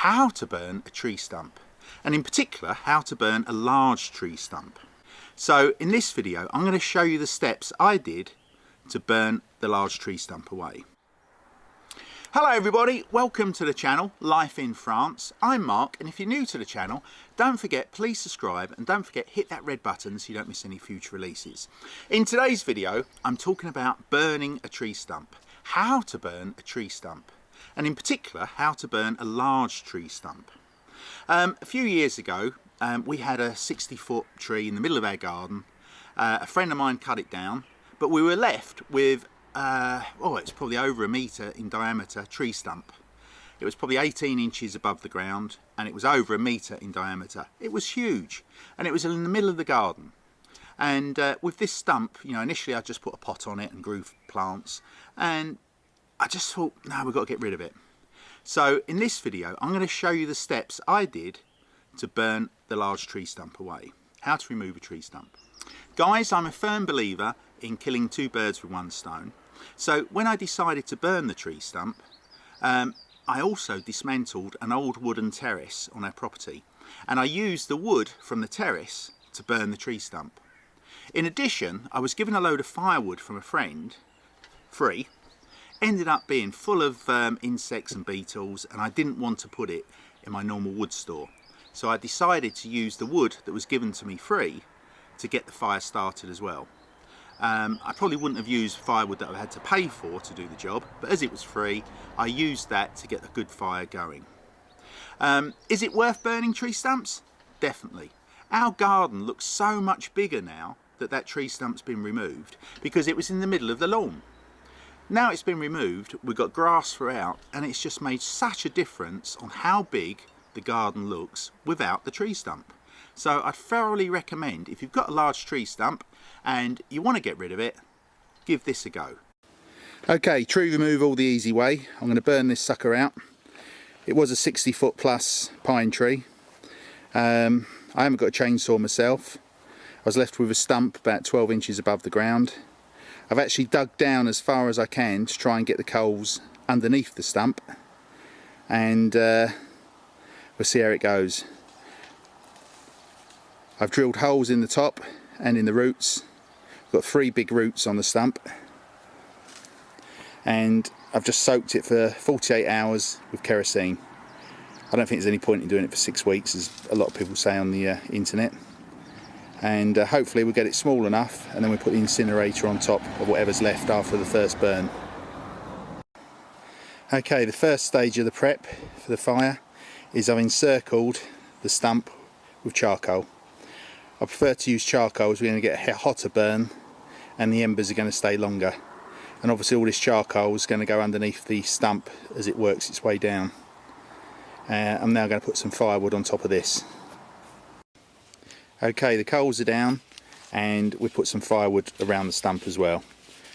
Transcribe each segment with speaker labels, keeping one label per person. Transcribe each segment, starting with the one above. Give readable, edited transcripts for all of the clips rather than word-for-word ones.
Speaker 1: how to burn a tree stump, and in particular how to burn a large tree stump. So in this video I'm going to show you the steps I did to burn the large tree stump away. Hello everybody, welcome to the channel Life in France. I'm Mark, and if you're new to the channel, don't forget, please subscribe, and don't forget, hit that red button so you don't miss any future releases. In today's video I'm talking about burning a tree stump, how to burn a tree stump, and in particular how to burn a large tree stump. A few years ago we had a 60-foot tree in the middle of our garden. A friend of mine cut it down, but we were left with it's probably over a metre in diameter tree stump. It was probably 18 inches above the ground and it was over a metre in diameter. It was huge, and it was in the middle of the garden. And with this stump, you know, initially I just put a pot on it and grew plants, and I just thought, no, we've got to get rid of it. So in this video I'm going to show you the steps I did to burn the large tree stump away. How to remove a tree stump. Guys, I'm a firm believer in killing two birds with one stone. So when I decided to burn the tree stump, I also dismantled an old wooden terrace on our property, and I used the wood from the terrace to burn the tree stump. In addition, I was given a load of firewood from a friend, free. Ended up being full of insects and beetles, and I didn't want to put it in my normal wood store. So I decided to use the wood that was given to me free to get the fire started as well. I probably wouldn't have used firewood that I had to pay for to do the job, but as it was free, I used that to get a good fire going. Is it worth burning tree stumps? Definitely. Our garden looks so much bigger now that tree stump's been removed, because it was in the middle of the lawn. Now it's been removed, we've got grass throughout, and it's just made such a difference on how big the garden looks without the tree stump. So I thoroughly recommend, if you've got a large tree stump and you want to get rid of it, give this a go. Okay, tree removal the easy way. I'm going to burn this sucker out. It was a 60-foot plus pine tree. I haven't got a chainsaw myself. I was left with a stump about 12 inches above the ground. I've actually dug down as far as I can to try and get the coals underneath the stump, and we'll see how it goes. I've drilled holes in the top and in the roots. I've got 3 big roots on the stump, and I've just soaked it for 48 hours with kerosene. I don't think there's any point in doing it for 6 weeks, as a lot of people say on the internet. And hopefully we'll get it small enough, and then we'll put the incinerator on top of whatever's left after the first burn. Okay, the first stage of the prep for the fire is I've encircled the stump with charcoal. I prefer to use charcoal as we're going to get a hotter burn and the embers are going to stay longer. And obviously all this charcoal is going to go underneath the stump as it works its way down. I'm now going to put some firewood on top of this. Okay, the coals are down and we put some firewood around the stump as well.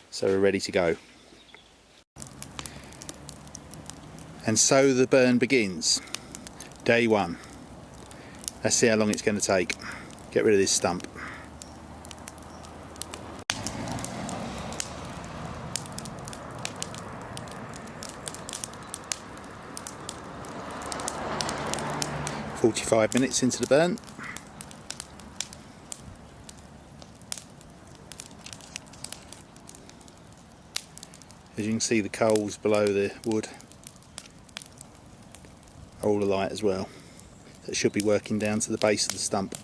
Speaker 1: So we're ready to go. And so the burn begins. Day 1. Let's see how long it's going to take. Get rid of this stump. "45 minutes into the burn. As you can see, the coals below the wood are all alight as well. That should be working down to the base of the stump.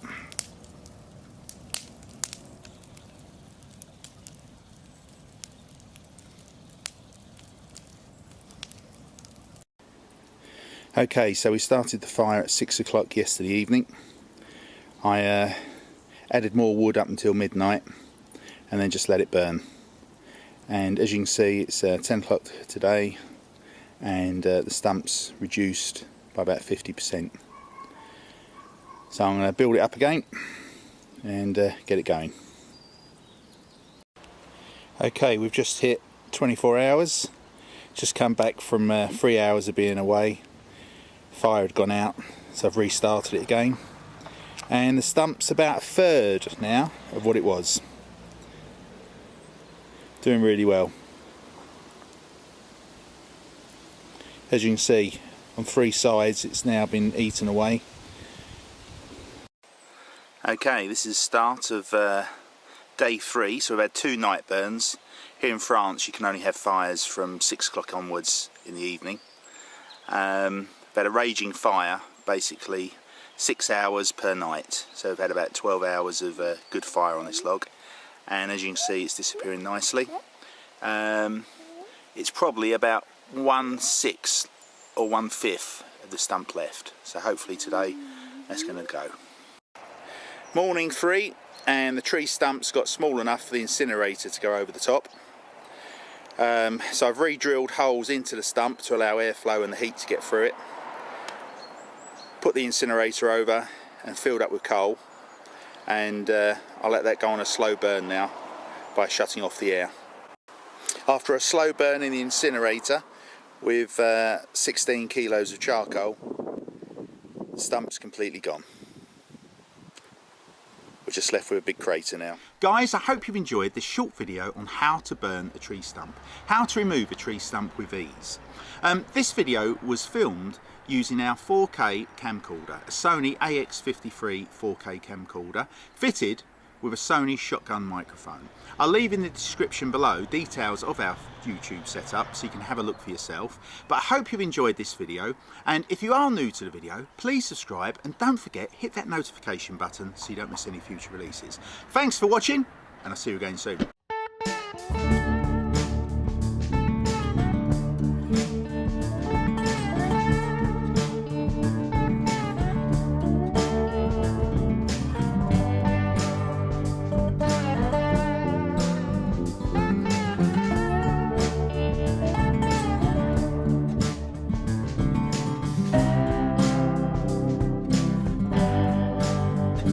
Speaker 1: Okay, so we started the fire at 6 o'clock yesterday evening. I added more wood up until midnight and then just let it burn. And as you can see, it's 10 o'clock today, and the stump's reduced by about 50%. So I'm going to build it up again and get it going. Okay, we've just hit 24 hours. Just come back from 3 hours of being away. Fire had gone out, so I've restarted it again. And the stump's about a third now of what it was. Doing really well. As you can see, on 3 sides. It's now been eaten away. Okay, this is the start of day 3, so we've had 2 night burns. Here in France you can only have fires from 6 o'clock onwards in the evening. We've had a raging fire, basically 6 hours per night, so we've had about 12 hours of good fire on this log, and as you can see it's disappearing nicely. It's probably about 1/6 or 1/5 of the stump left, so hopefully today that's going to go. Morning 3, and the tree stumps got small enough for the incinerator to go over the top. So I've re-drilled holes into the stump to allow airflow and the heat to get through it. Put the incinerator over and filled up with coal, and I'll let that go on a slow burn now by shutting off the air. After a slow burn in the incinerator with 16 kilos of charcoal, the stump's completely gone. We're just left with a big crater now. Guys, I hope you've enjoyed this short video on how to burn a tree stump, how to remove a tree stump with ease. This video was filmed using our 4K camcorder, a Sony AX53 4K camcorder fitted with a Sony shotgun microphone. I'll leave in the description below details of our YouTube setup so you can have a look for yourself. But I hope you've enjoyed this video, and if you are new to the video, please subscribe, and don't forget, hit that notification button so you don't miss any future releases. Thanks for watching, and I'll see you again soon.